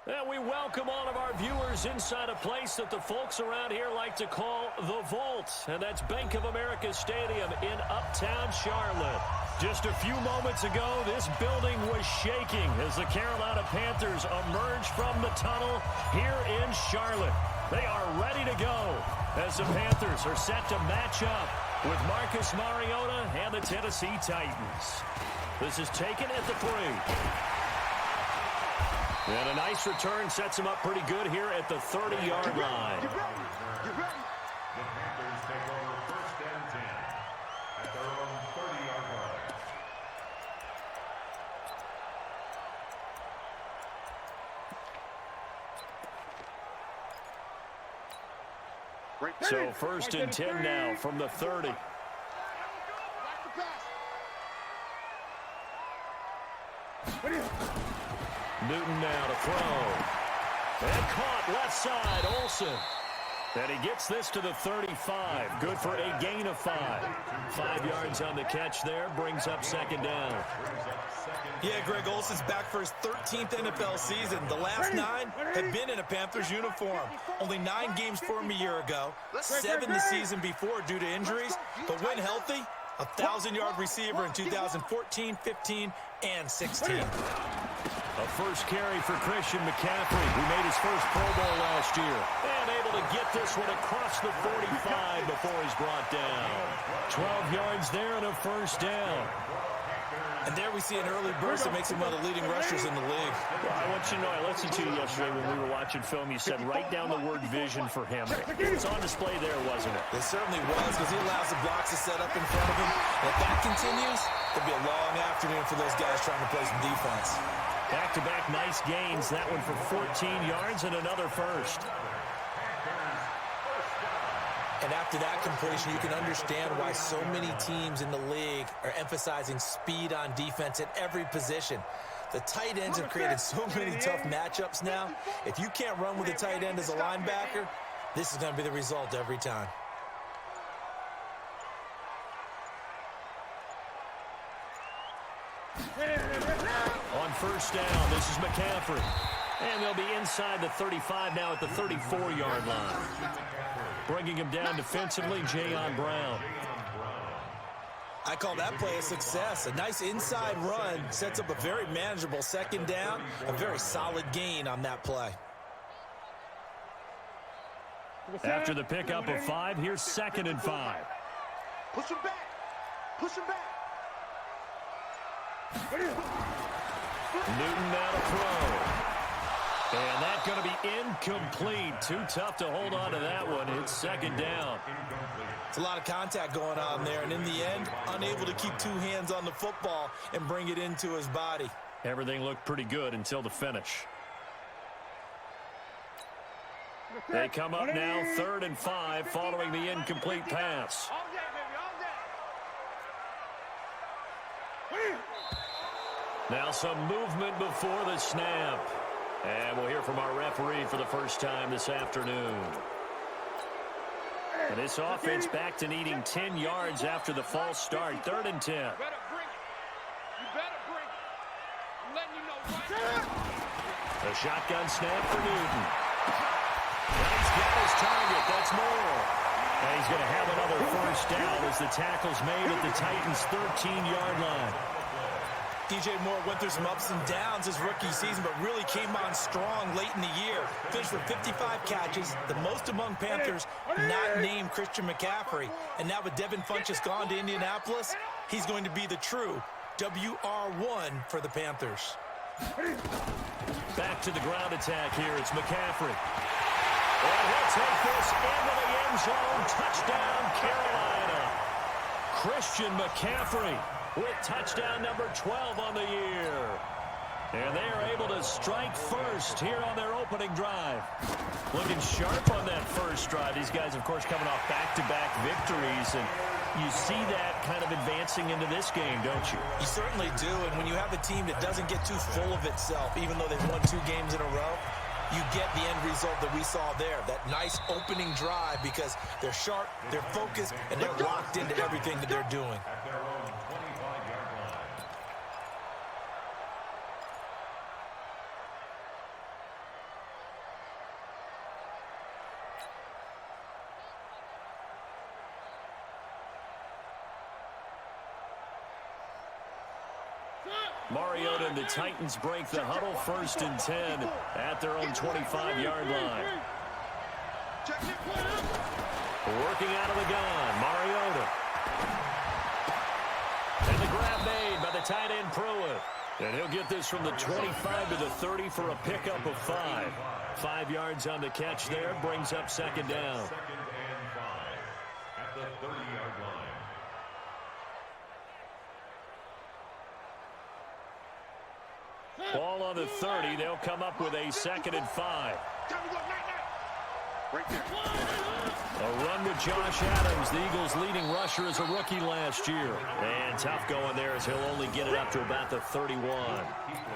And we welcome all of our viewers inside a place that the folks around here like to call the Vault. And that's Bank of America Stadium in Uptown Charlotte. Just a few moments ago, this building was shaking as the Carolina Panthers emerged from the tunnel here in Charlotte. They are ready to go as the Panthers are set to match up with Marcus Mariota and the Tennessee Titans. This is taken at the 3. And a nice return sets him up pretty good here at the 30-yard line. Get ready. The Panthers take over first and 10 at their own 30-yard line. So first and 10 now from the 30. Newton now to throw. And caught left side, Olsen. And he gets this to the 35. Good for a gain of 5. 5 yards on the catch there. Brings up second down. Yeah, Greg Olsen's back for his 13th NFL season. The last 9 have been in a Panthers uniform. Only 9 games for him a year ago. 7 the season before due to injuries. But when healthy, a 1,000-yard receiver in 2014, 15, and 16. A first carry for Christian McCaffrey, who made his first Pro Bowl last year. And able to get this one across the 45 before he's brought down. 12 yards there and a first down. And there we see an early burst that makes him one of the leading rushers in the league. Well, I want you to know, I listened to you yesterday when we were watching film. You said write down the word vision for him. It was on display there, wasn't it? It certainly was, because he allows the blocks to set up in front of him. And if that continues, it'll be a long afternoon for those guys trying to play some defense. Back-to-back nice gains. That one for 14 yards and another first. And after that completion, you can understand why so many teams in the league are emphasizing speed on defense at every position. The tight ends have created so many tough matchups now. If you can't run with a tight end as a linebacker, this is going to be the result every time. On first down, this is McCaffrey. And they'll be inside the 35 now at the 34-yard line. Bringing him down defensively, Jayon Brown. I call that play a success. A nice inside run sets up a very manageable second down. A very solid gain on that play. After the pickup of 5, here's second and 5. Push him back. Push him back. Newton now to throw. And that's going to be incomplete. Too tough to hold on to that one. It's second down. It's a lot of contact going on there, and in the end, unable to keep 2 hands on the football and bring it into his body. Everything looked pretty good until the finish. They come up now, 3rd and 5, following the incomplete pass. Now some movement before the snap. And we'll hear from our referee for the first time this afternoon. And this offense back to needing 10 yards after the false start. 3rd and 10. You better bring it. I'm letting you know right now. A shotgun snap for Newton. And he's got his target. That's Moore. And he's going to have another first down as the tackle's made at the Titans' 13-yard line. DJ Moore went through some ups and downs his rookie season, but really came on strong late in the year. Finished with 55 catches, the most among Panthers not named Christian McCaffrey. And now with Devin Funchess gone to Indianapolis, he's going to be the true WR1 for the Panthers. Back to the ground attack here. It's McCaffrey. And he'll take this into the end zone. Touchdown, Carolina. Christian McCaffrey with touchdown number 12 on the year. And they are able to strike first here on their opening drive. Looking sharp on that first drive. These guys, of course, coming off back-to-back victories. And you see that kind of advancing into this game, don't you? You certainly do. And when you have a team that doesn't get too full of itself, even though they've won 2 games in a row, you get the end result that we saw there. That nice opening drive because they're sharp, they're focused, and they're locked into everything that they're doing. Mariota and the Titans break the huddle, 1st and 10 at their own 25-yard line. Working out of the gun, Mariota. And the grab made by the tight end Pruitt. And he'll get this from the 25 to the 30 for a pickup of 5. 5 yards on the catch there, brings up 2nd down. 2nd and 5 at the 30-yard line. Ball on the 30. They'll come up with a 2nd and 5. Right there. A run with Josh Adams, the Eagles' leading rusher as a rookie last year. And tough going there as he'll only get it up to about the 31.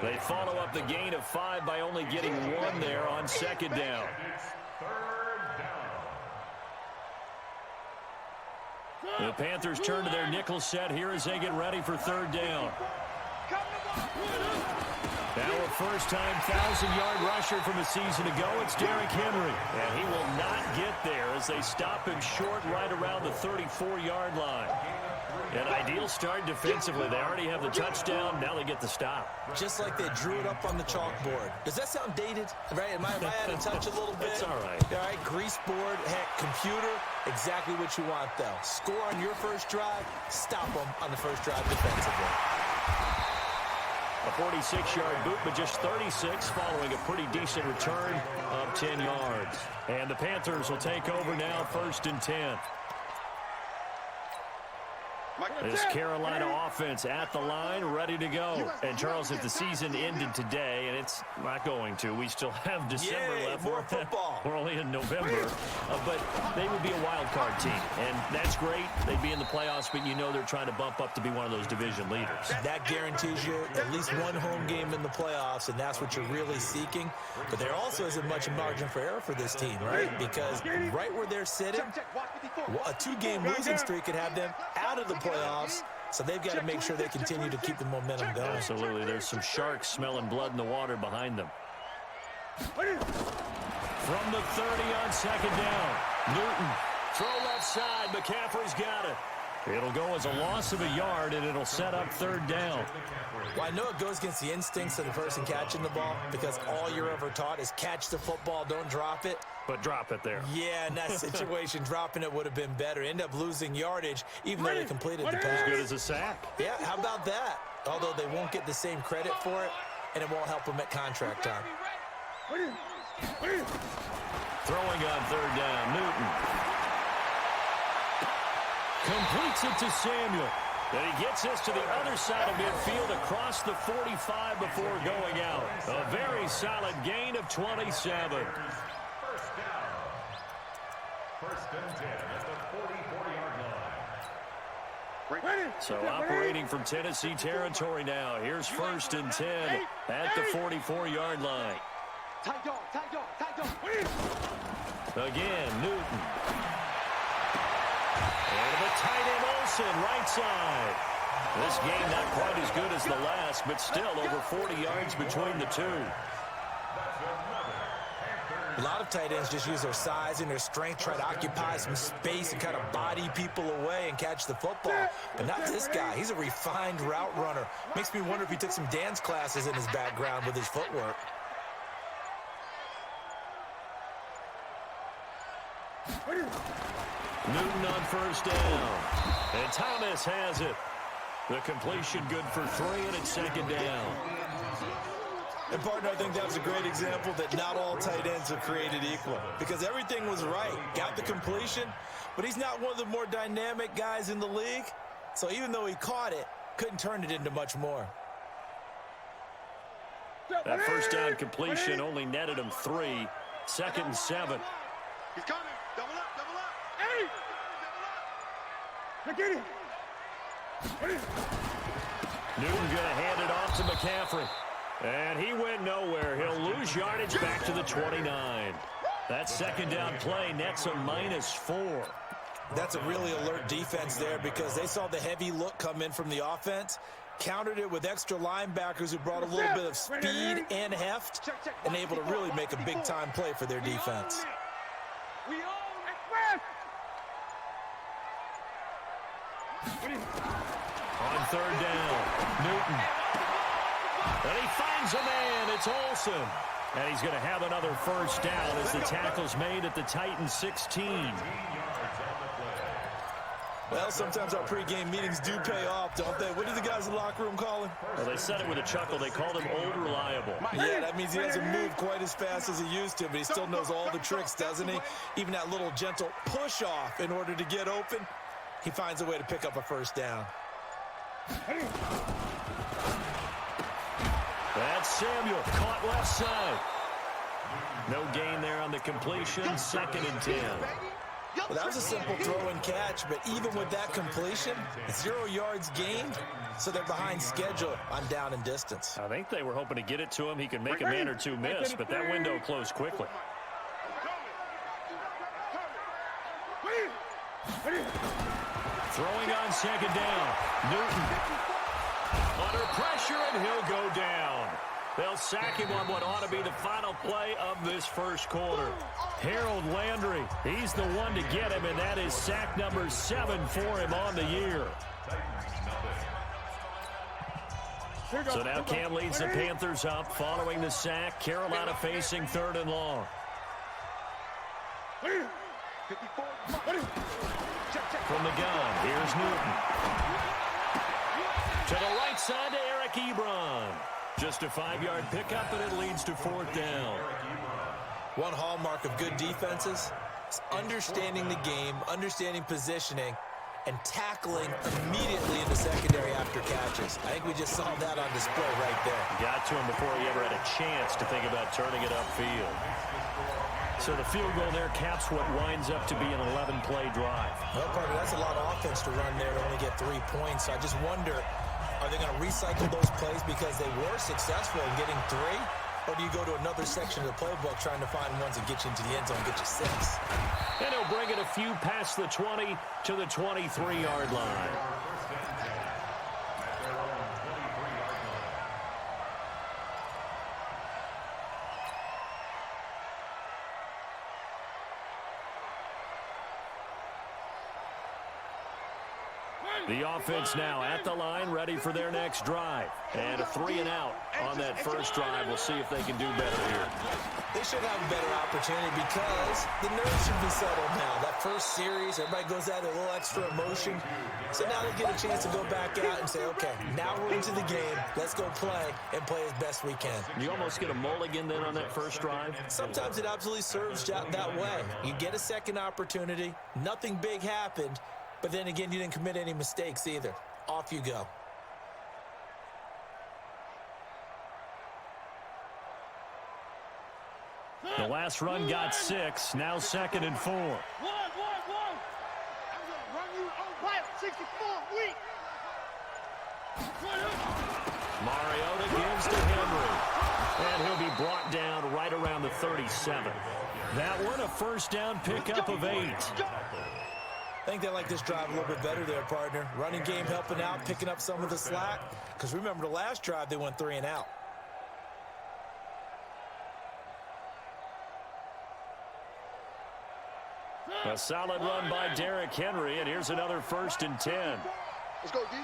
They follow up the gain of 5 by only getting 1 there on 2nd down. It's 3rd down. The Panthers turn to their nickel set here as they get ready for 3rd down. Now a first-time 1,000-yard rusher from a season ago, it's Derrick Henry. And he will not get there as they stop him short right around the 34-yard line. An ideal start defensively. They already have the touchdown. Now they get the stop. Just like they drew it up on the chalkboard. Does that sound dated? Right? Am I out of touch a little bit? It's all right. All right, grease board, heck, computer, exactly what you want, though. Score on your first drive, stop them on the first drive defensively. A 46-yard boot, but just 36 following a pretty decent return of 10 yards. And the Panthers will take over now, 1st and 10. This Carolina offense at the line, ready to go. And, Charles, if the season ended today, and it's not going to, we still have December left. More football. We're only in November. But they would be a wild card team. And that's great. They'd be in the playoffs, but you know they're trying to bump up to be one of those division leaders. That guarantees you at least one home game in the playoffs, and that's what you're really seeking. But there also isn't much margin for error for this team, right? Because right where they're sitting, a 2-game losing streak could have them out of the playoffs, so they've got to make sure they continue to keep the momentum going. Absolutely. There's some sharks smelling blood in the water behind them. From the 30 on 2nd down. Newton, throw left side. McCaffrey's got it. It'll go as a loss of a yard, and it'll set up 3rd down. Well, I know it goes against the instincts of the person catching the ball because all you're ever taught is catch the football, don't drop it. But drop it there. Yeah, in that situation, dropping it would have been better. End up losing yardage, even though they completed the pass. As good as a sack. Yeah, how about that? Although they won't get the same credit for it, and it won't help them at contract time. Throwing on 3rd down, Newton. Completes it to Samuel. And he gets this to the other side of midfield across the 45 before going out. A very solid gain of 27. 1st down. 1st and 10 at the 44-yard line. So operating from Tennessee territory now. Here's 1st and 10 at the 44-yard line. Again, Newton. And the tight end Olsen, right side. This game not quite as good as the last, but still over 40 yards between the two. A lot of tight ends just use their size and their strength, try to occupy some space and kind of body people away and catch the football. But not this guy. He's a refined route runner. Makes me wonder if he took some dance classes in his background with his footwork. Newton on 1st down. And Thomas has it. The completion good for 3, and it's 2nd down. And, partner, I think that was a great example that not all tight ends are created equal. Because everything was right. Got the completion, but he's not one of the more dynamic guys in the league. So even though he caught it, couldn't turn it into much more. That 1st down completion only netted him 3. 2nd and 7. He's coming. Double up. Hey! Double up. Get it. Newton going to hand it off to McCaffrey. And he went nowhere. He'll lose yardage back to the 29. That 2nd down play nets a -4. That's a really alert defense there because they saw the heavy look come in from the offense, countered it with extra linebackers who brought a little bit of speed and heft, and able to really make a big-time play for their defense. We own Express. On 3rd down, Newton And he finds a man. It's Olsen. And he's going to have another first down as the tackle's made at the Titans 16. Well, sometimes our pregame meetings do pay off, don't they? What do the guys in the locker room call him? Well, they said it with a chuckle. They called him Old Reliable. Yeah, that means he doesn't move quite as fast as he used to, but he still knows all the tricks, doesn't he? Even that little gentle push-off in order to get open, he finds a way to pick up a first down. That's Samuel, caught left side. No gain there on the completion, 2nd and 10. Well, that was a simple throw and catch, but even with that completion, 0 yards gained, so they're behind schedule on down and distance. I think they were hoping to get it to him. He could make a man or two miss, but that window closed quickly. Throwing on 2nd down. Newton under pressure, and he'll go down. They'll sack him on what ought to be the final play of this first quarter. Harold Landry, he's the one to get him, and that is sack number 7 for him on the year. So now Cam leads the Panthers up following the sack. Carolina facing 3rd and long. From the gun, here's Newton. To the right side to Eric Ebron. Just a 5-yard pickup, and it leads to 4th down. One hallmark of good defenses is understanding the game, understanding positioning, and tackling immediately in the secondary after catches. I think we just saw that on display right there. Got to him before he ever had a chance to think about turning it upfield. So the field goal there caps what winds up to be an 11-play drive. Well, partner, that's a lot of offense to run there to only get 3 points. So I just wonder, are they going to recycle those plays because they were successful in getting 3? Or do you go to another section of the playbook trying to find ones that get you into the end zone and get you 6? And he'll bring it a few past the 20 to the 23-yard line. The offense now at the line, ready for their next drive. And a 3-and-out on that first drive. We'll see if they can do better here. They should have a better opportunity because the nerves should be settled now. That first series, everybody goes out with a little extra emotion. So now they get a chance to go back out and say, okay, now we're into the game. Let's go play and play as best we can. You almost get a mulligan then on that first drive? Sometimes it absolutely serves that way. You get a second opportunity. Nothing big happened. But then again, you didn't commit any mistakes either. Off you go. The last run got 6. Now 2nd and 4. I'm gonna run you on by 64 week. Mariota gives to Henry. And he'll be brought down right around the 37. That one, a first down pickup of 8. I think they like this drive a little bit better there, partner. Running game helping out, picking up some of the slack. Because remember, the last drive, they went 3-and-out. A solid run by Derrick Henry, and here's another 1st and 10. Let's go, D.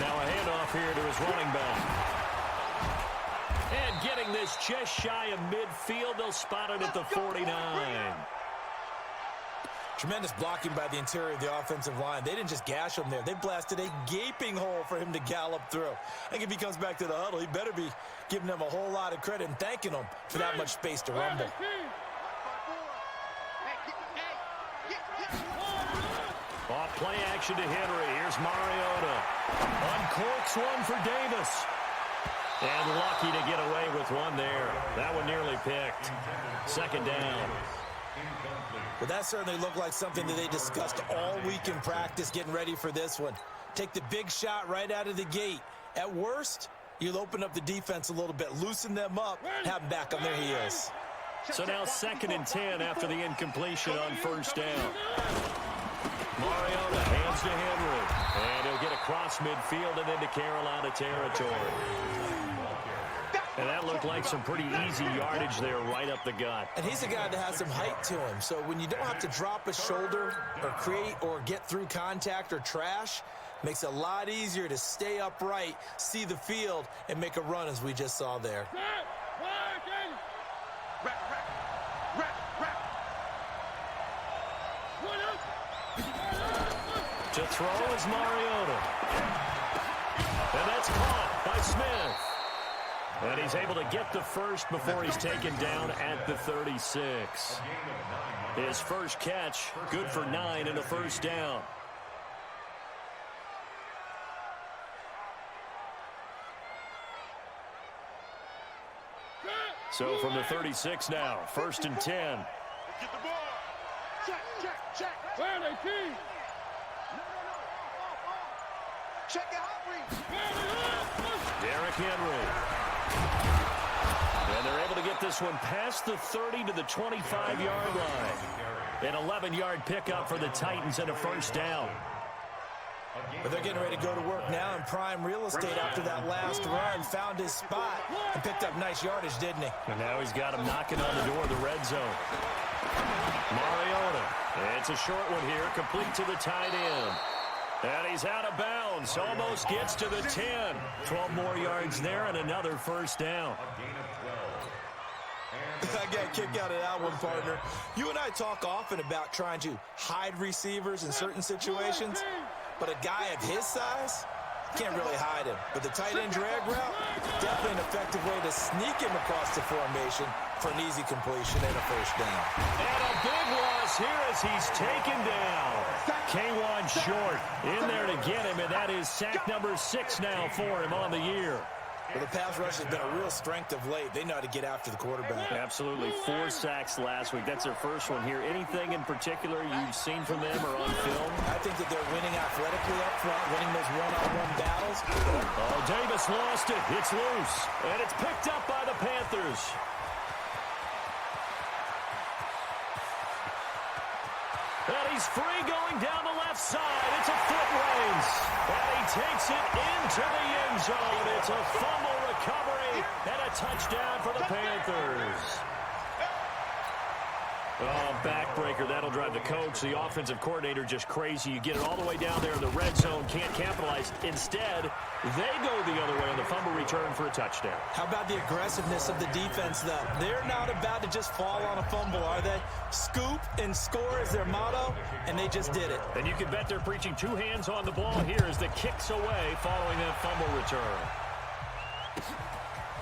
Now a handoff here to his running back. And getting this just shy of midfield, they'll spot it at the 49. Tremendous blocking by the interior of the offensive line. They didn't just gash him there. They blasted a gaping hole for him to gallop through. I think if he comes back to the huddle, he better be giving them a whole lot of credit and thanking them for that much space to rumble. Off play action to Henry. Here's Mariota. Uncorks one for Davis. And lucky to get away with one there. That one nearly picked. 2nd down. Well, that certainly looked like something that they discussed all week in practice getting ready for this one. Take the big shot right out of the gate. At worst, you'll open up the defense a little bit, loosen them up, have them back on their heels. So now 2nd and 10 after the incompletion on first down. Mariota hands to Henry. And he'll get across midfield and into Carolina territory. And that looked like some pretty easy yardage there right up the gut. And he's a guy that has some height to him. So when you don't have to drop a shoulder or create or get through contact or trash, Makes it a lot easier to stay upright, see the field, and make a run as we just saw there. To throw is Mariota. And that's caught by Smith. And he's able to get the first before he's taken down at the 36. His first catch, good for 9 and a first down. So from the 36 now, 1st and 10. Get the ball. Check. Where are they, team? Check it out, Derrick Henry. And they're able to get this one past the 30 to the 25-yard line. An 11-yard pickup for the Titans and a first down. But they're getting ready to go to work now in prime real estate after that last run. Found his spot and picked up nice yardage, didn't he? And now he's got him knocking on the door of the red zone. Mariota. It's a short one here, complete to the tight end. And he's out of bounds, almost gets to the 10. 12 more yards there and another first down. I got a kick out of that one, partner. You and I talk often about trying to hide receivers in certain situations, but a guy of his size can't really hide him. But the tight end drag route, definitely an effective way to sneak him across the formation for an easy completion and a first down. And a big loss here as he's taken down. K1 short in there to get him, and that is sack number 6 now for him on the year. Well, the pass rush has been a real strength of late. They know how to get after the quarterback. Absolutely. 4 sacks last week. That's their first one here. Anything in particular you've seen from them or on film? I think that they're winning athletically up front, winning those one-on-one battles. Oh, Davis lost it. It's loose. And it's picked up by the Panthers. And he's free going down the left side. It's a foot race. And he takes it into the end zone. It's a fumble recovery and a touchdown for the Panthers. Oh, backbreaker. That'll drive the coach, the offensive coordinator, just crazy. You get it all the way down there in the red zone, can't capitalize. Instead, they go the other way on the fumble return for a touchdown. How about the aggressiveness of the defense, though? They're not about to just fall on a fumble, are they? Scoop and score is their motto, and they just did it. And you can bet they're preaching 2 hands on the ball here as the kick's away following that fumble return.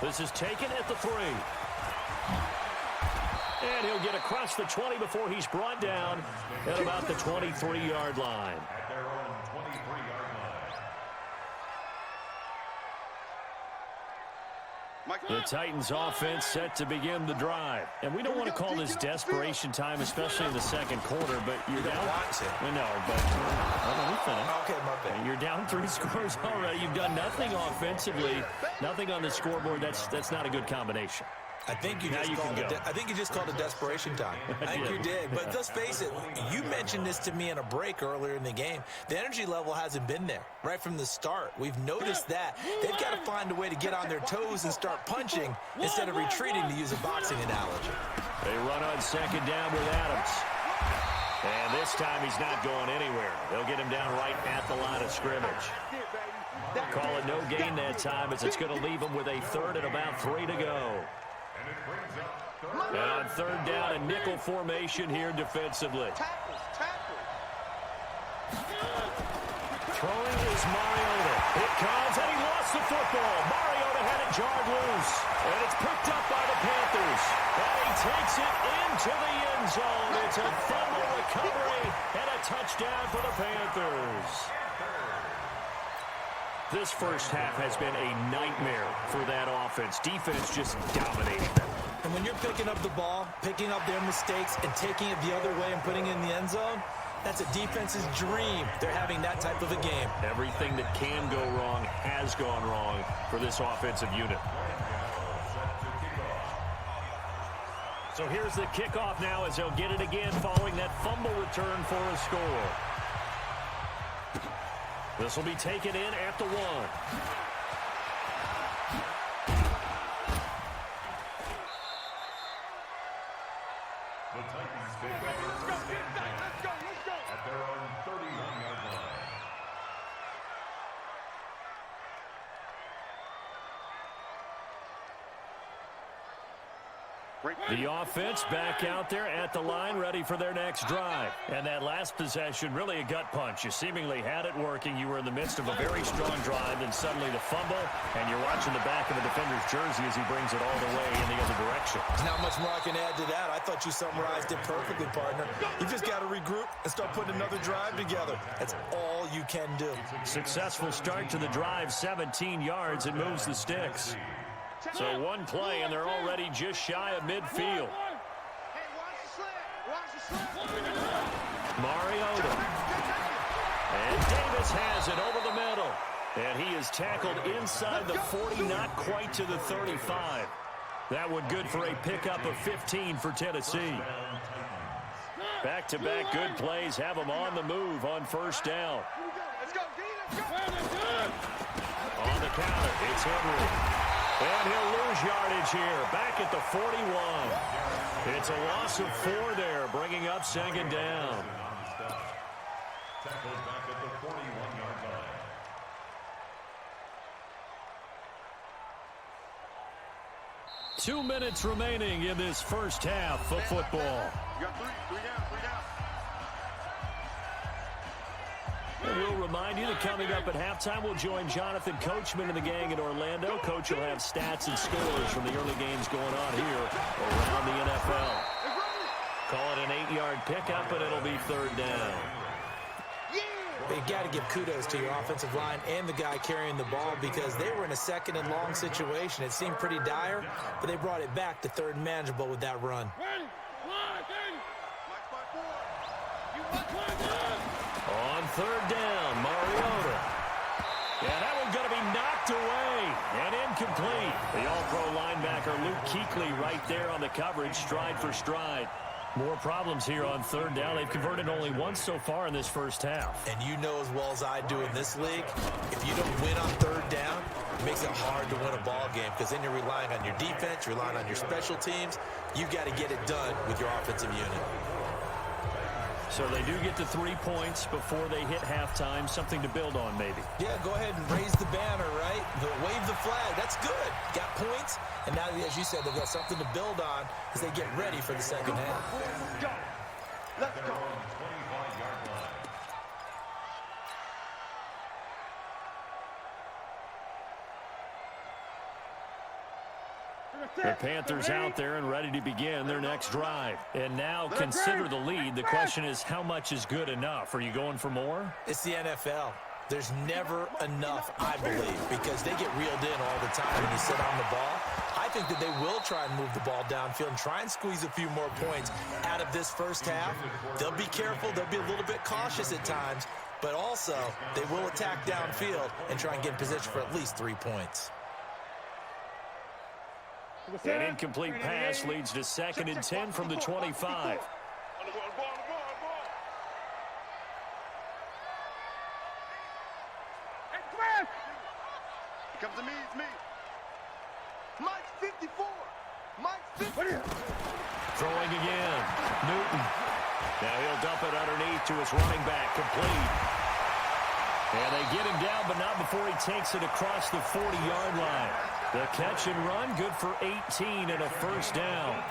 This is taken at the 3. And he'll get across the 20 before he's brought down at about the 23-yard line. At their own 23-yard line. The Titans offense set to begin the drive. And we don't want to call this desperation time, especially in the second quarter, but you're down. I know, but we finished. Okay, my bad. You're down 3 scores already. You've done nothing offensively, nothing on the scoreboard. That's not a good combination. I think you just called it desperation time. I think you did. But let's face it, you mentioned this to me in a break earlier in the game. The energy level hasn't been there right from the start. We've noticed that. They've got to find a way to get on their toes and start punching instead of retreating, to use a boxing analogy. They run on second down with Adams. And this time he's not going anywhere. They'll get him down right at the line of scrimmage. Call it no gain that time as it's going to leave him with a 3rd and about 3 to go. And on 3rd down, a nickel formation here defensively. Throwing is Mariota. It comes, and he lost the football. Mariota had it jarred loose, and it's picked up by the Panthers. And he takes it into the end zone. It's a fumble recovery and a touchdown for the Panthers. This first half has been a nightmare for that offense. Defense just dominating them. And when you're picking up the ball, picking up their mistakes, and taking it the other way and putting it in the end zone, that's a defense's dream. They're having that type of a game. Everything that can go wrong has gone wrong for this offensive unit. So here's the kickoff now as they'll get it again following that fumble return for a score. This will be taken in at the 1. The Titans take over first and 10 at their own 31-yard line. The offense back out there at the line, ready for their next drive. And that last possession, really a gut punch. You seemingly had it working. You were in the midst of a very strong drive, then suddenly the fumble, and you're watching the back of the defender's jersey as he brings it all the way in the other direction. There's not much more I can add to that. I thought you summarized it perfectly, partner. You just got to regroup and start putting another drive together. That's all you can do. Successful start to the drive, 17 yards, and moves the sticks. So one play, and they're already just shy of midfield. Mariota. And Davis has it over the middle. And he is tackled inside the 40, not quite to the 35. That one good for a pickup of 15 for Tennessee. Back-to-back good plays have them on the move on first down. On the counter, it's Henry. And he'll lose yardage here, back at the 41. It's a loss of 4 there, bringing up second down. Tackles back at the 41-yard line. Two minutes remaining in this first half of football. You got three down. And we'll remind you that coming up at halftime, we'll join Jonathan Coachman and the gang in Orlando. Coach will have stats and scores from the early games going on here around the NFL. Call it an 8-yard pickup, and it'll be third down. You got to give kudos to your offensive line and the guy carrying the ball because they were in a second and long situation. It seemed pretty dire, but they brought it back to third and manageable with that run. On third down, Mariota. Yeah, that one's going to be knocked away and incomplete. The all-pro linebacker Luke Kuechly right there on the coverage, stride for stride. More problems here on third down. They've converted only once so far in this first half. And you know as well as I do in this league, if you don't win on third down, it makes it hard to win a ball game because then you're relying on your defense, you're relying on your special teams. You've got to get it done with your offensive unit. So they do get to 3 points before they hit halftime, something to build on maybe. Yeah, go ahead and raise the banner, right? Wave the flag. That's good. Got points, and now, as you said, they've got something to build on as they get ready for the second half. Go. Let's go. 25-yard line. The Panthers out there and ready to begin their next drive. And now consider the lead. The question is, how much is good enough? Are you going for more? It's the NFL. There's never enough, I believe, because they get reeled in all the time when you sit on the ball. I think that they will try and move the ball downfield and try and squeeze a few more points out of this first half. They'll be careful. They'll be a little bit cautious at times, but also they will attack downfield and try and get in position for at least 3 points. An incomplete pass leads to 2nd and 10 from the 25. Come to me, it's me. Mike's 54. Mike's 54. Throwing again. Newton. Now he'll dump it underneath to his running back. Complete. And they get him down, but not before he takes it across the 40-yard line. The catch and run, good for 18 and a first down.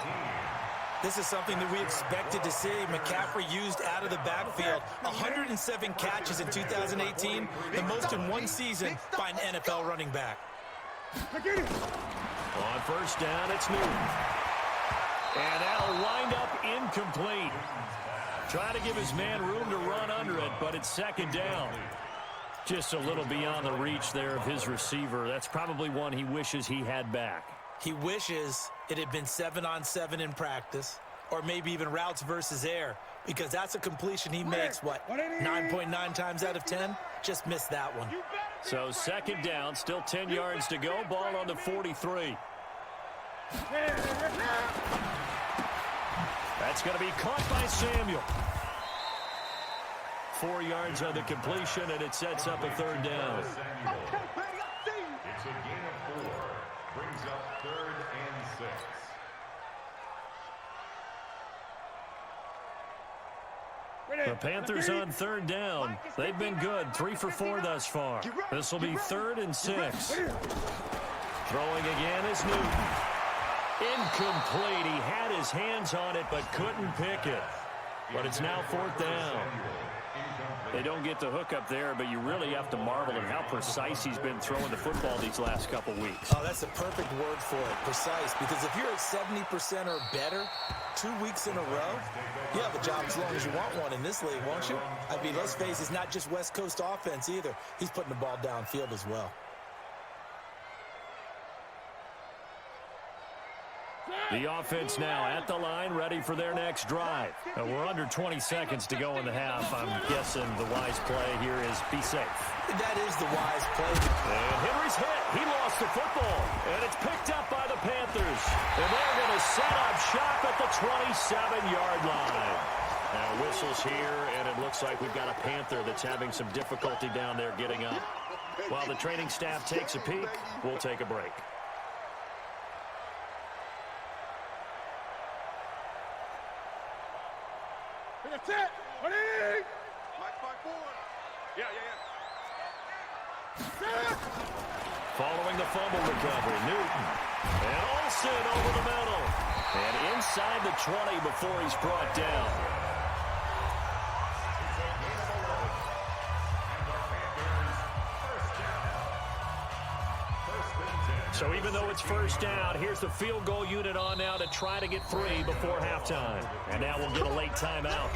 This is something that we expected to see. McCaffrey used out of the backfield. 107 catches in 2018, the most in one season by an NFL running back. On first down, it's Newton. And that'll wind up incomplete. Trying to give his man room to run under it, but it's second down. Just a little beyond the reach there of his receiver. That's probably one he wishes he had back. He wishes it had been 7-on-7 in practice, or maybe even routes versus air, because that's a completion he makes, 9.9 times out of 10? Just missed that one. So second down, still 10 yards to go. Ball on the 43. That's going to be caught by Samuel. 4 yards on the completion, and it sets up a third down. It's a gain of 4. Brings up 3rd and 6. The Panthers on third down. They've been good, 3 for 4 thus far. This will be 3rd and 6. Throwing again is Newton. Incomplete. He had his hands on it but couldn't pick it. But it's now 4th down. They don't get the hook up there, but you really have to marvel at how precise he's been throwing the football these last couple weeks. Oh, that's the perfect word for it, precise. Because if you're at 70% or better 2 weeks in a row, you have a job as long as you want one in this league, won't you? I mean, let's face it, it's not just West Coast offense either. He's putting the ball downfield as well. The offense now at the line, ready for their next drive. We're under 20 seconds to go in the half. I'm guessing the wise play here is be safe. That is the wise play. And Henry's hit. He lost the football. And it's picked up by the Panthers. And they're going to set up shop at the 27-yard line. Now whistles here, and it looks like we've got a Panther that's having some difficulty down there getting up. While the training staff takes a peek, we'll take a break. That's it. Ready? Mike 5-4. Yeah. Following the fumble recovery, Newton. And Olsen over the middle. And inside the 20 before he's brought down. So even though it's 1st down, here's the field goal unit on now to try to get 3 before halftime. And now we'll get a late timeout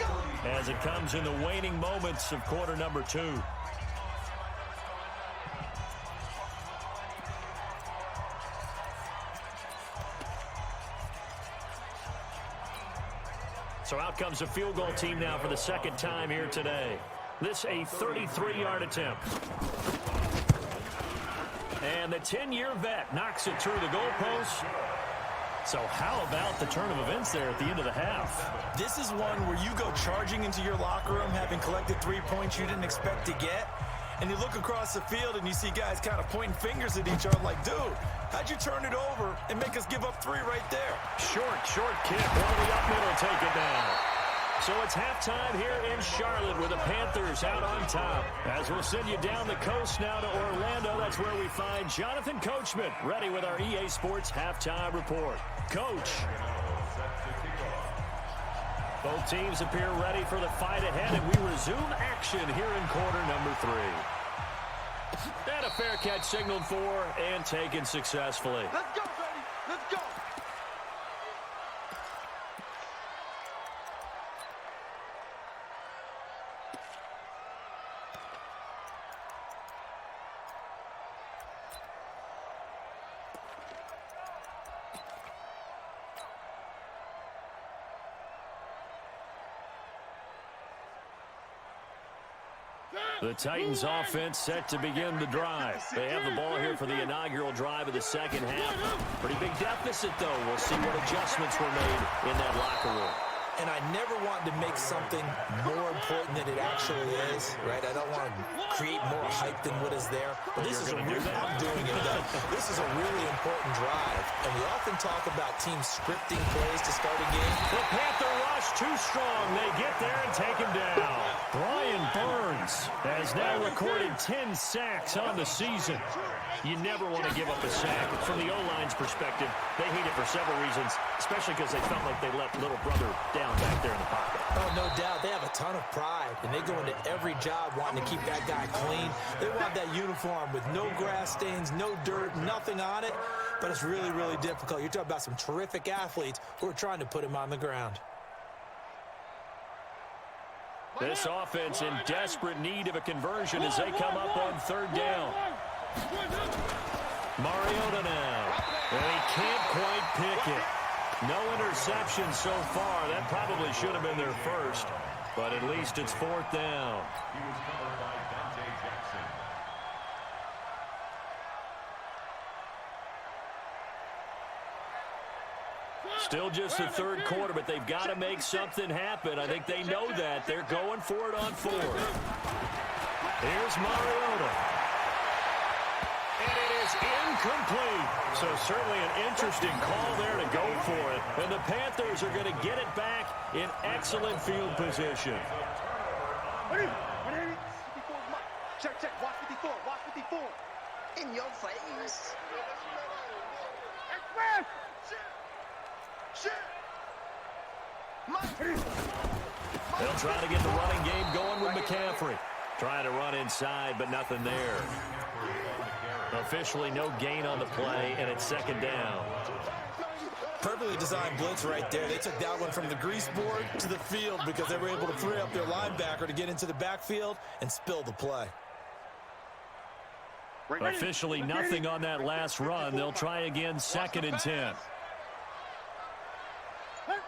as it comes in the waning moments of quarter number 2. So out comes the field goal team now for the 2nd time here today. This a 33-yard attempt. And the 10-year vet knocks it through the goalpost. So how about the turn of events there at the end of the half? This is one where you go charging into your locker room having collected 3 points you didn't expect to get. And you look across the field and you see guys kind of pointing fingers at each other like, dude, how'd you turn it over and make us give up 3 right there? Short kick. One of the up middle take it down. So it's halftime here in Charlotte with the Panthers out on top. As we'll send you down the coast now to Orlando, that's where we find Jonathan Coachman ready with our EA Sports halftime report. Coach. Both teams appear ready for the fight ahead, and we resume action here in quarter number 3. And a fair catch signaled for and taken successfully. Let's go, baby. Let's go. The Titans offense set to begin the drive. They have the ball here for the inaugural drive of the 2nd half. Pretty big deficit, though. We'll see what adjustments were made in that locker room. And I never want to make something more important than it actually is, right? I don't want to create more hype than what is there. But this is a really, I'm doing it, though. This is a really important drive. And we often talk about teams scripting plays to start a game. The Panther rush too strong. They get there and take him down. Brian Burns has now recorded 10 sacks on the season. You never want to give up a sack. From the O-line's perspective, they hate it for several reasons, especially because they felt like they let little brother down back there in the pocket. Oh, no doubt. They have a ton of pride, and they go into every job wanting to keep that guy clean. They want that uniform with no grass stains, no dirt, nothing on it, but it's really, really difficult. You're talking about some terrific athletes who are trying to put him on the ground. This offense in desperate need of a conversion as they come up on 3rd down. Mariota now. And he can't quite pick it. No interception so far. That probably should have been their first. But at least it's 4th down. He was covered by Dante Jackson. Still just the 3rd quarter, but they've got to make something happen. I think they know that. They're going for it on 4th. Here's Mariota. And it is incomplete. So certainly an interesting call there to go for it. And the Panthers are going to get it back in excellent field position. Ready? 54 Mike. Check. Watch 54. Watch 54. In your face. They'll try to get the running game going with McCaffrey. Trying to run inside, but nothing there. Officially no gain on the play, and it's second down. Perfectly designed blitz right there. They took that one from the grease board to the field because they were able to free up their linebacker to get into the backfield and spill the play. Officially nothing on that last run. They'll try again, second and 10. Hey, watch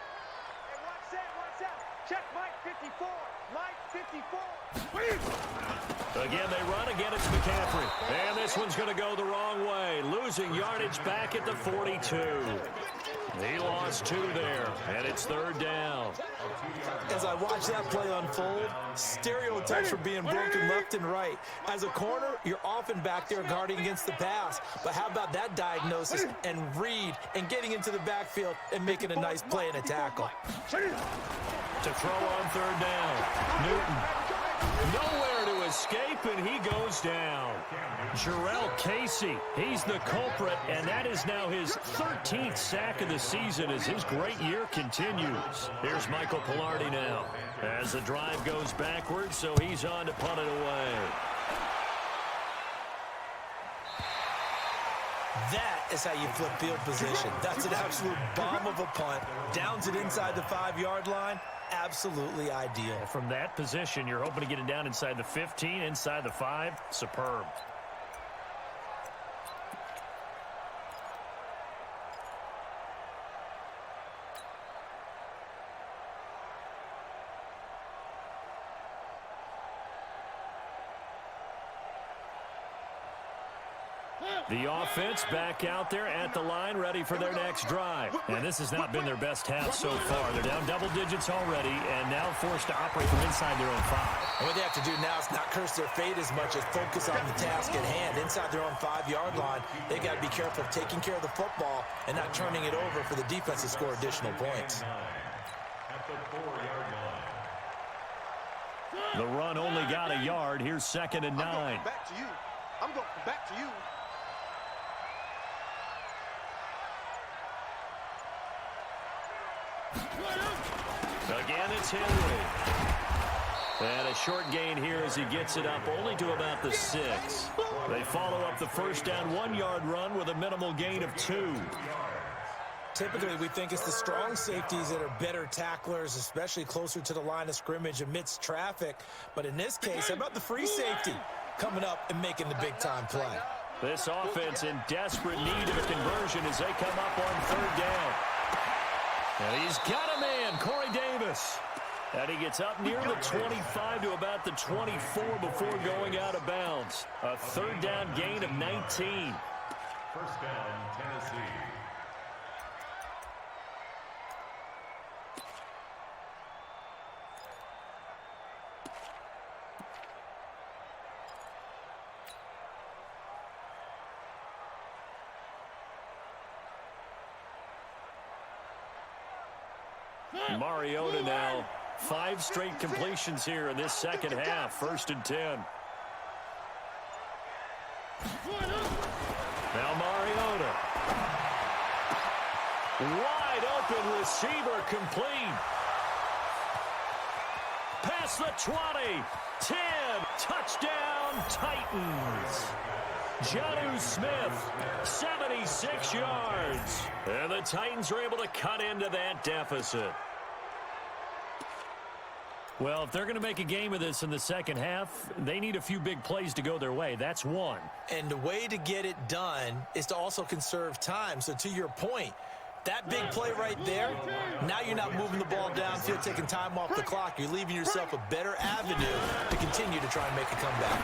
that. Check Mike 54. Mike 54. Again, they run. Again, it's McCaffrey. And this one's going to go the wrong way. Losing yardage back at the 42. He lost 2 there, and it's third down. As I watch that play unfold, stereotypes are being broken left and right. As a corner, you're often back there guarding against the pass. But how about that diagnosis and read and getting into the backfield and making a nice play and a tackle? To throw on third down. Newton. Nowhere to escape, and he goes down. Jarrell Casey, he's the culprit, and that is now his 13th sack of the season as his great year continues. Here's Michael Pilardi now as the drive goes backwards, so he's on to punt it away. That is how you flip field position. That's an absolute bomb of a punt. Downs it inside the 5-yard line. Absolutely ideal. From that position, you're hoping to get it down inside the 15, inside the 5. Superb. The offense back out there at the line, ready for their next drive. And this has not been their best half so far. They're down double digits already and now forced to operate from inside their own 5. And what they have to do now is not curse their fate as much as focus on the task at hand. Inside their own 5-yard line, they got to be careful of taking care of the football and not turning it over for the defense to score additional points. At the 4-yard line. The run only got a yard. Here's second and 9. Back to you. I'm going back to you. Again, it's Henry. And a short gain here as he gets it up only to about the 6. They follow up the first down 1-yard run with a minimal gain of 2. Typically, we think it's the strong safeties that are better tacklers, especially closer to the line of scrimmage amidst traffic. But in this case, how about the free safety coming up and making the big-time play? This offense in desperate need of a conversion as they come up on third down. And he's got a man, Corey Davis. And he gets up near the 25 to about the 24 before going out of bounds. A third down gain of 19. First down, Tennessee. Mariota now. 5 straight completions here in this second half. First and 10. Now Mariota. Wide open receiver complete. Past the 20. 10. Touchdown Titans. Jonnu Smith, 76 yards. And the Titans are able to cut into that deficit. Well, if they're going to make a game of this in the second half, they need a few big plays to go their way. That's one. And the way to get it done is to also conserve time. So to your point, that big play right there, now you're not moving the ball downfield, taking time off the clock. You're leaving yourself a better avenue to continue to try and make a comeback.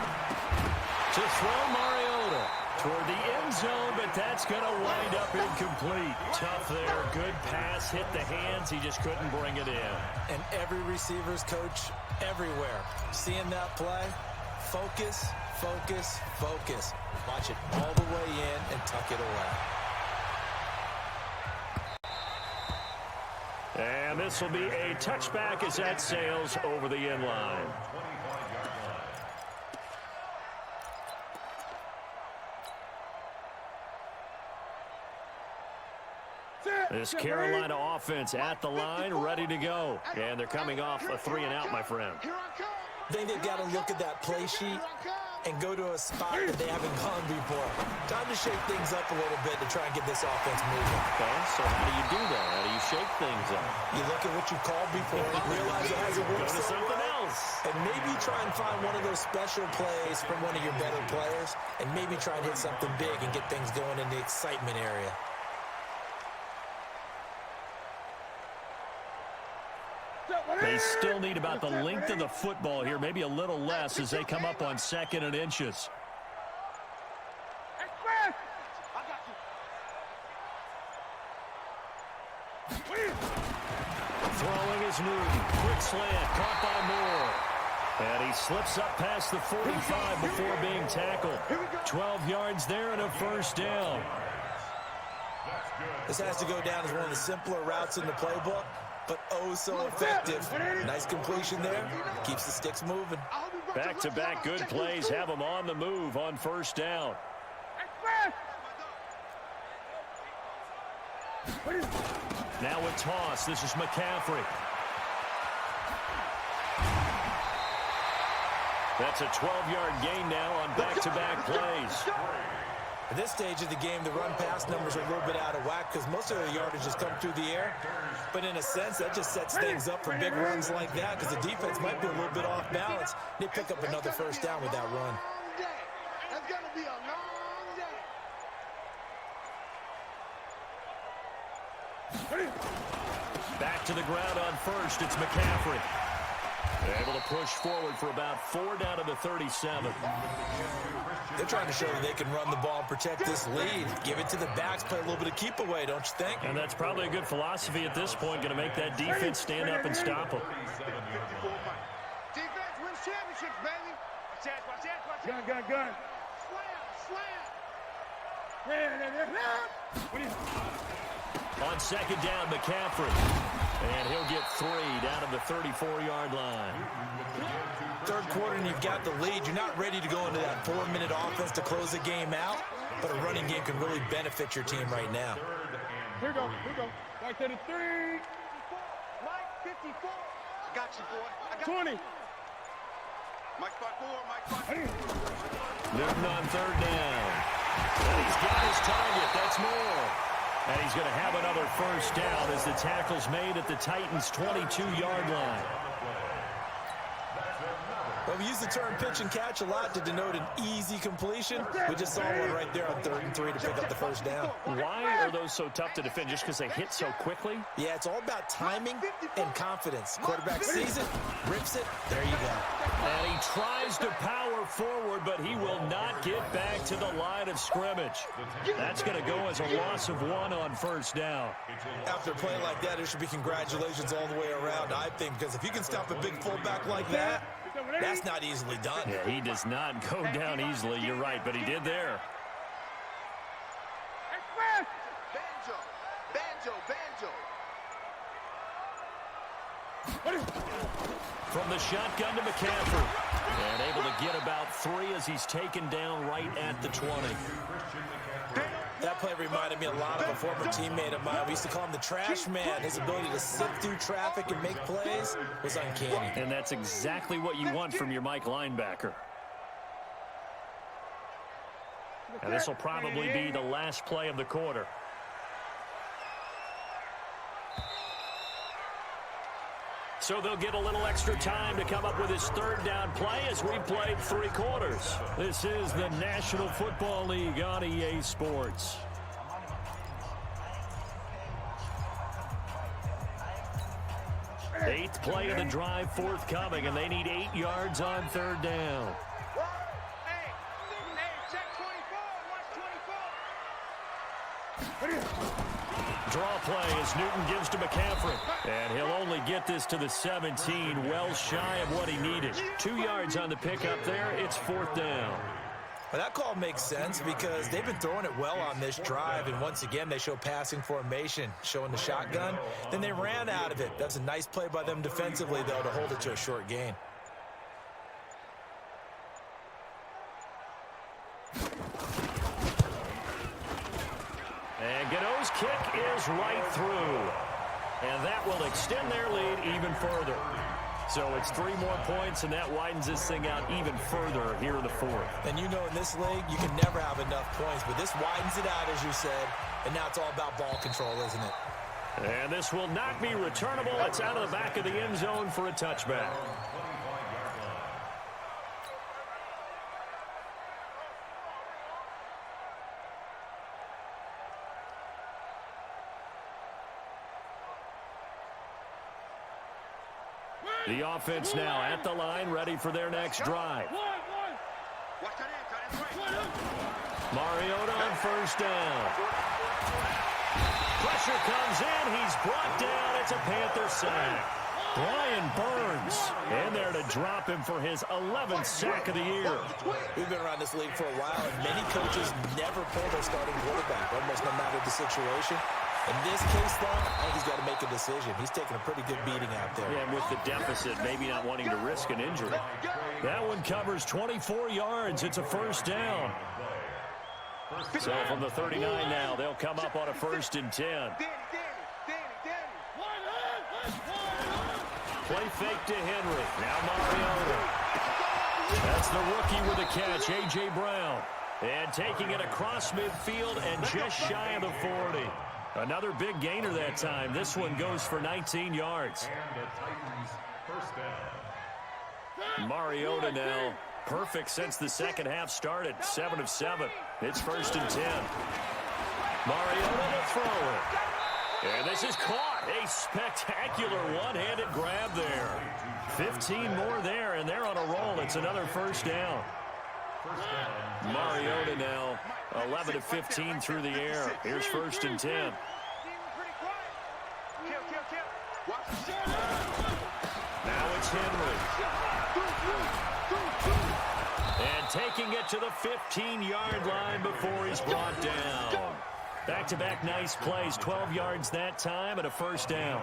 To throw Mariota toward the end zone, but that's going to wind up incomplete. Tough there. Good pass. Hit the hands. He just couldn't bring it in. And every receiver's coach everywhere, seeing that play, focus, focus, focus. Watch it all the way in and tuck it away. And this will be a touchback as that sails over the end line. This Carolina offense at the line, ready to go. And thee coming off a 3-and-out, my friend. I think they've got to look at that play sheet and go to a spot that they haven't gone before. Time to shake things up a little bit to try and get this offense moving. Okay, so how do you do that? How do you shake things up? You look at what you called before, realize it hasn't Go worked to so something well, else. and maybe try and find one of those special plays from one of your better players, and maybe try and hit something big and get things going in the excitement area. They still need about the length of the football here, maybe a little less as they come up on 2nd and inches. Throwing is Newton. Quick slant, caught by Moore. And he slips up past the 45 before being tackled. 12 yards there and a first down. This has to go down as one of the simpler routes in the playbook, but oh so effective. Nice completion there. Keeps the sticks moving. Back-to-back good plays have them on the move on first down. Now a toss. This is McCaffrey. That's a 12-yard gain now on back-to-back plays. At this stage of the game, the run-pass numbers are a little bit out of whack because most of the yardage has come through the air. But in a sense, that just sets things up for big runs like that because the defense might be a little bit off balance. They pick up another first down with that run. That's going to be a long day. Back to the ground on first. It's McCaffrey. Able to push forward for about 4 down to the 37. They're trying to show that they can run the ball and protect this lead. Give it to the backs, play a little bit of keep away, don't you think? And that's probably a good philosophy at this point, going to make that defense stand up and stop them. Defense wins championships, baby. Watch out. Gun. Slam. On second down, McCaffrey. And he'll get 3 down to the 34-yard line. Third quarter and you've got the lead. You're not ready to go into that 4-minute offense to close the game out, but a running game can really benefit your team right now. Here we go. Back to the 3. Mike 54. I got you, boy. I got 20. Mike 54. Newton on third down. And he's got his target. That's more. And he's going to have another first down as the tackle's made at the Titans' 22-yard line. Well, we use the term pitch and catch a lot to denote an easy completion. We just saw one right there on 3rd and 3 to pick up the first down. Why are those so tough to defend? Just because they hit so quickly? Yeah, it's all about timing and confidence. Quarterback sees it, rips it, there you go. And he tries to power forward, but he will not get back to the line of scrimmage. That's going to go as a loss of 1 on first down. After a play like that, there should be congratulations all the way around, I think, because if you can stop a big fullback like that, that's not easily done. Yeah, he does not go down easily. You're right, but he did there. Banjo. From the shotgun to McCaffrey. And able to get about 3 as he's taken down right at the 20. That play reminded me a lot of a former teammate of mine. We used to call him the trash man. His ability to sift through traffic and make plays was uncanny. And that's exactly what you want from your Mike linebacker. And this will probably be the last play of the quarter. So they'll get a little extra time to come up with his 3rd down play as we played 3 quarters. This is the National Football League on EA Sports. Eighth play of the drive forthcoming, and they need 8 yards on 3rd down. Hey, check 24. Watch 24. Draw play as Newton gives to McCaffrey. And he'll only get this to the 17, well shy of what he needed. 2 yards on the pickup there. It's 4th down. Well, that call makes sense because they've been throwing it well on this drive, and once again, they show passing formation, showing the shotgun. Then they ran out of it. That's a nice play by them defensively, though, to hold it to a short gain. And Gano's kick goes right through. And that will extend their lead even further. So it's 3 more points, and that widens this thing out even further here in the fourth. And you know in this league, you can never have enough points, but this widens it out, as you said, and now it's all about ball control, isn't it? And this will not be returnable. It's out of the back of the end zone for a touchback. The offense now at the line, ready for their next drive. Mariota on first down. Pressure comes in. He's brought down. It's a Panther sack. Brian Burns in there to drop him for his 11th sack of the year. We've been around this league for a while, and many coaches never pull their starting quarterback, almost no matter the situation. In this case, though, I think he's got to make a decision. He's taking a pretty good beating out there. Yeah, and with the deficit, maybe not wanting to risk an injury. That one covers 24 yards. It's a first down. So from the 39 now, they'll come up on a 1st and 10. Play fake to Henry. Now Mariota. That's the rookie with the catch, A.J. Brown. And taking it across midfield and just shy of the 40. Another big gainer that time. This one goes for 19 yards. And the Titans first down. Mariota now perfect since the second half started. 7 of 7. It's 1st and 10. Mariota to throw it. And this is caught. A spectacular one-handed grab there. 15 more there, and they're on a roll. It's another first down. Mariota now 11 of 15 through the air. Here's 1st and 10. Now it's Henry. And taking it to the 15-yard line before he's brought down. Back-to-back nice plays, 12 yards that time and a first down.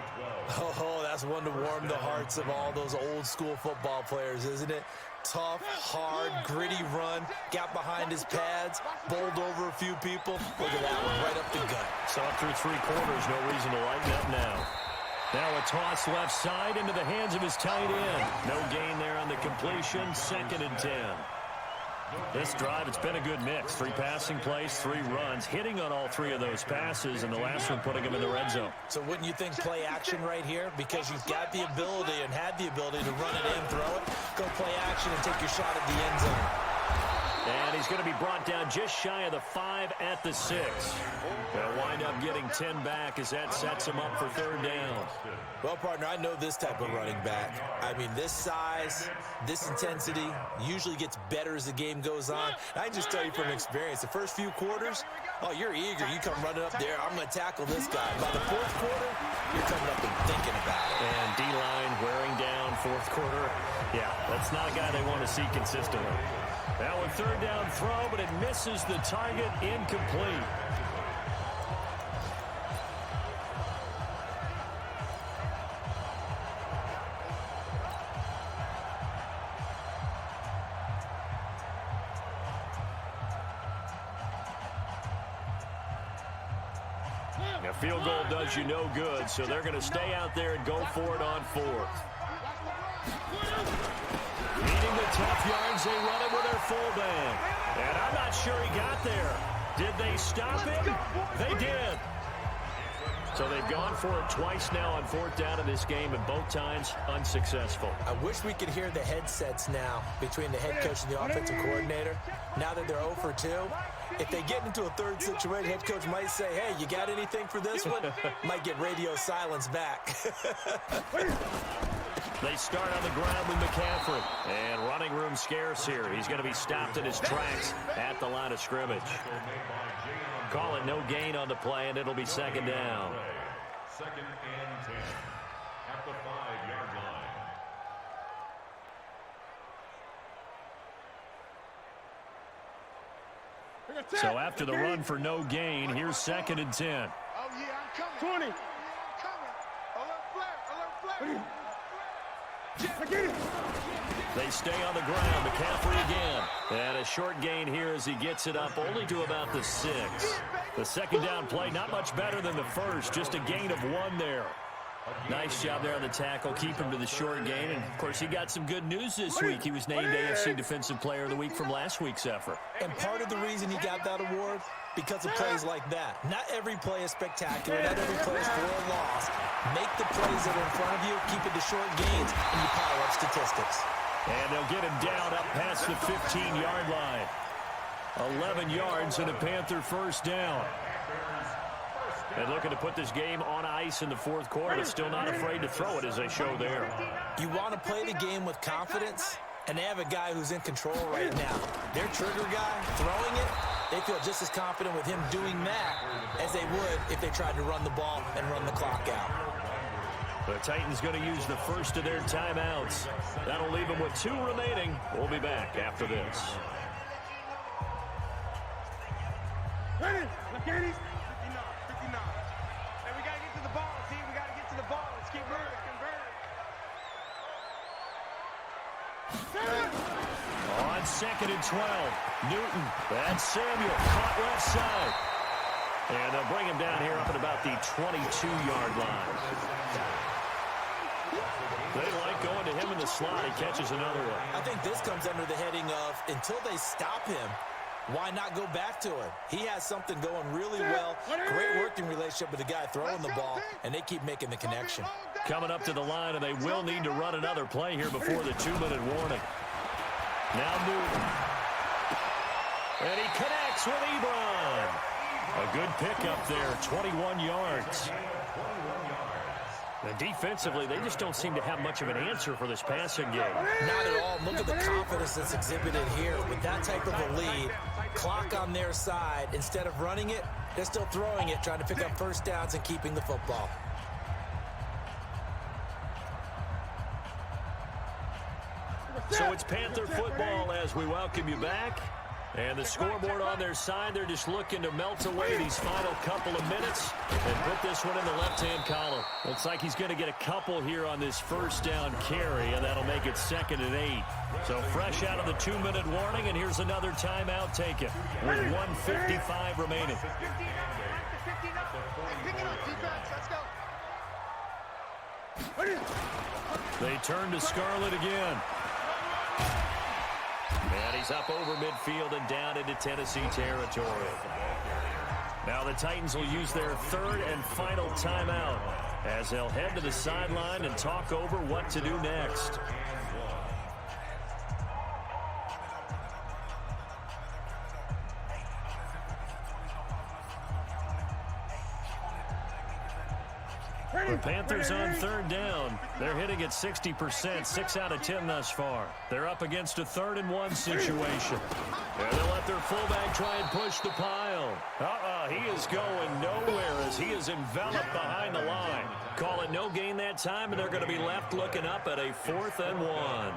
Oh, that's one to warm the hearts of all those old-school football players, isn't it? Tough, hard, gritty run, got behind his pads, bowled over a few people. Look at that one, right up the gut. So up through 3 quarters, no reason to lighten up now. Now a toss left side into the hands of his tight end. No gain there on the completion, 2nd and 10. This drive, it's been a good mix. 3 passing plays, 3 runs, hitting on all 3 of those passes, and the last one putting him in the red zone. So wouldn't you think play action right here? Because you've got the ability and had the ability to run it in, throw it, go play action and take your shot at the end zone. And he's going to be brought down just shy of the 5 at the 6. They'll wind up getting 10 back as that sets him up for 3rd down. Well, partner, I know this type of running back. I mean, this size, this intensity usually gets better as the game goes on. And I can just tell you from experience, the first few quarters, oh, you're eager. You come running up there, I'm going to tackle this guy. By the 4th quarter, you're coming up and thinking about it. And D-line wearing down 4th quarter. Yeah, that's not a guy they want to see consistently. Now a 3rd down throw, but it misses the target, incomplete. A field goal does you no good, so they're going to stay out there and go for it on 4th. Needing the tough yards, they run it with their fullback. And I'm not sure he got there. Did they stop him? They did. So they've gone for it twice now on 4th down in this game, and both times unsuccessful. I wish we could hear the headsets now between the head coach and the offensive coordinator. Now that they're 0 for 2, if they get into a 3rd situation, head coach might say, hey, you got anything for this one? Might get radio silence back. They start on the ground with McCaffrey. And running room scarce here. He's going to be stopped in his tracks at the line of scrimmage. Call it no gain on the play, and it'll be 2nd down. 2nd and 10 at the 5-yard line. So after the run for no gain, here's 2nd and 10. Oh, yeah, I'm coming. 20. I'm coming. Alert flat. Alert flat. They stay on the ground. McCaffrey again. And a short gain here as he gets it up only to about the 6. The second down play, not much better than the first. Just a gain of 1 there. Nice job there on the tackle. Keep him to the short gain. And, of course, he got some good news this week. He was named AFC Defensive Player of the Week from last week's effort. And part of the reason he got that award, because of plays like that. Not every play is spectacular. Not every play is for a loss. Make the plays that are in front of you, keep it to short gains, and you pile up statistics. And they'll get him down up past the 15-yard line. 11 yards and a Panther first down. And looking to put this game on ice in the fourth quarter, but still not afraid to throw it as they show there. You want to play the game with confidence, and they have a guy who's in control right now. Their trigger guy throwing it, they feel just as confident with him doing that as they would if they tried to run the ball and run the clock out. The Titans going to use the first of their timeouts. That'll leave them with 2 remaining. We'll be back after this. Ready? Look at it. 59. Hey, we got to get to the ball, see? We got to get to the ball. Let's keep moving. On 2nd and 12, Newton and Samuel caught left side. And they'll bring him down here up at about the 22-yard line. They like going to him in the slot. He catches another one. I think this comes under the heading of, until they stop him, why not go back to it? He has something going really well. Great working relationship with the guy throwing the ball, and they keep making the connection. Coming up to the line, and they will need to run another play here before the 2-minute warning. Now Newton. And he connects with Ebron. A good pickup there, 21 yards. And defensively, they just don't seem to have much of an answer for this passing game. Not at all. Look at the confidence that's exhibited here. With that type of a lead, clock on their side, instead of running it, they're still throwing it, trying to pick up first downs and keeping the football. So it's Panther football as we welcome you back. And the scoreboard on their side, they're just looking to melt away these final couple of minutes and put this one in the left-hand column. Looks like he's going to get a couple here on this first down carry, and that'll make it 2nd and 8. So fresh out of the 2-minute warning, and here's another timeout taken with 1:55 remaining. They turn to Scarlett again. And he's up over midfield and down into Tennessee territory. Now the Titans will use their 3rd and final timeout as they'll head to the sideline and talk over what to do next. The Panthers on 3rd down. They're hitting at 60%, 6 out of 10 thus far. They're up against a 3rd and 1 situation. And they'll let their fullback try and push the pile. He is going nowhere as he is enveloped behind the line. Call it no gain that time, and they're going to be left looking up at a 4th and 1.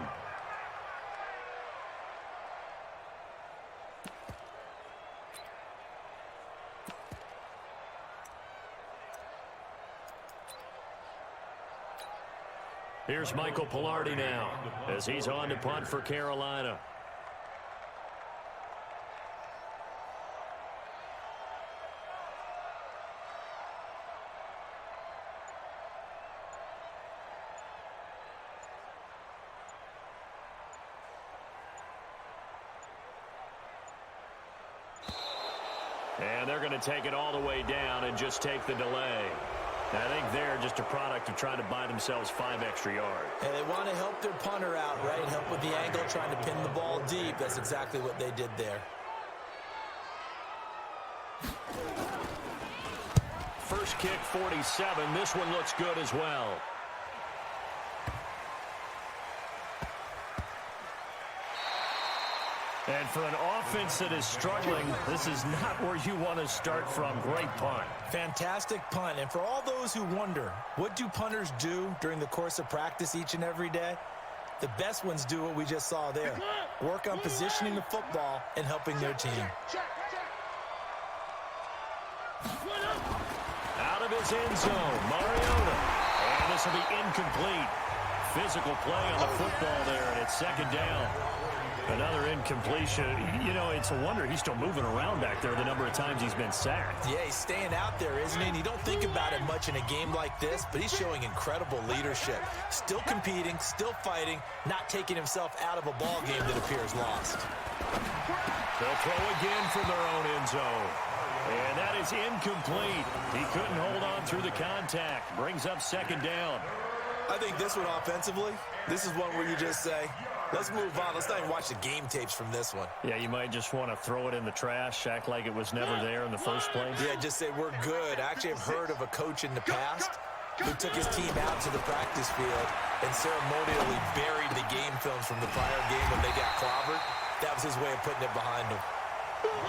Here's Michael Pilardi now as he's on to punt for Carolina. And they're going to take it all the way down and just take the delay. I think they're just a product of trying to buy themselves 5 extra yards. And they want to help their punter out, right? Help with the angle, trying to pin the ball deep. That's exactly what they did there. First kick, 47. This one looks good as well. And for an offense that is struggling, this is not where you want to start from. Great punt. Fantastic punt. And for all those who wonder, what do punters do during the course of practice each and every day? The best ones do what we just saw there. Work on positioning the football and helping their team. Out of his end zone, Mariota. And this will be incomplete. physical play on the football there, and it's second down. Another incompletion. You know, it's a wonder he's still moving around back there the number of times he's been sacked. Yeah, he's staying out there, isn't he? And you don't think about it much in a game like this, but he's showing incredible leadership. Still competing, still fighting, not taking himself out of a ball game that appears lost. They'll throw again from their own end zone. And that is incomplete. He couldn't hold on through the contact. Brings up second down. I think this one offensively, this is one where you just say, let's move on. Let's not even watch the game tapes from this one. Yeah, you might just want to throw it in the trash, act like it was never there in the first place. Yeah, just say we're good. I actually have heard of a coach in the past who took his team out to the practice field and ceremonially buried the game films from the prior game when they got clobbered. That was his way of putting it behind him.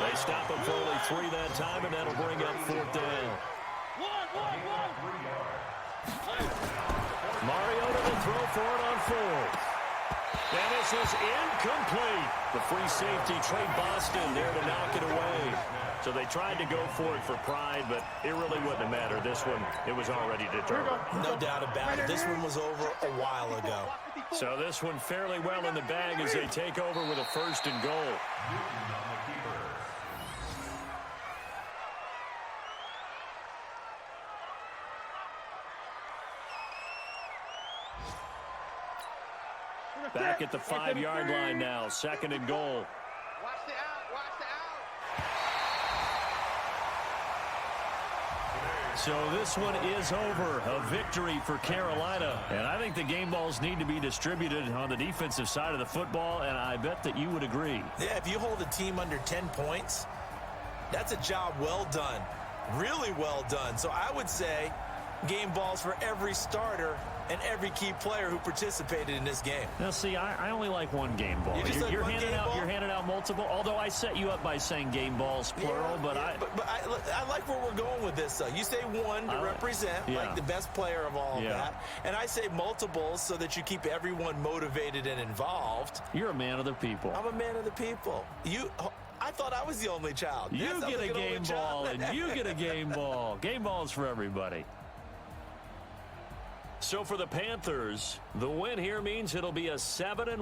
They stop him for only 3 that time, and that'll bring up fourth down. Mariota will throw for it on fourth. And this is incomplete. The free safety, Trey Boston, there to knock it away. So they tried to go for it for pride, but it really wouldn't have mattered. This one, it was already determined. No doubt about it. This one was over a while ago. So this one fairly well in the bag as they take over with a first and goal. Back at the 5-yard line now, second and goal. Watch the out, watch the out. So this one is over. A victory for Carolina. And I think the game balls need to be distributed on the defensive side of the football, and I bet that you would agree. Yeah, if you hold a team under 10 points, that's a job well done. Really well done. So I would say game balls for every starter and every key player who participated in this game. Now, see, I only like one game ball. You're handing out multiple, although I set you up by saying game balls, plural. Yeah, but I like where we're going with this, though. You say one to represent, like the best player of all of that. And I say multiples so that you keep everyone motivated and involved. You're a man of the people. I'm a man of the people. I thought I was the only child. You get a game ball, and you get a game ball. Game balls for everybody. So for the Panthers, the win here means it'll be a 7-1.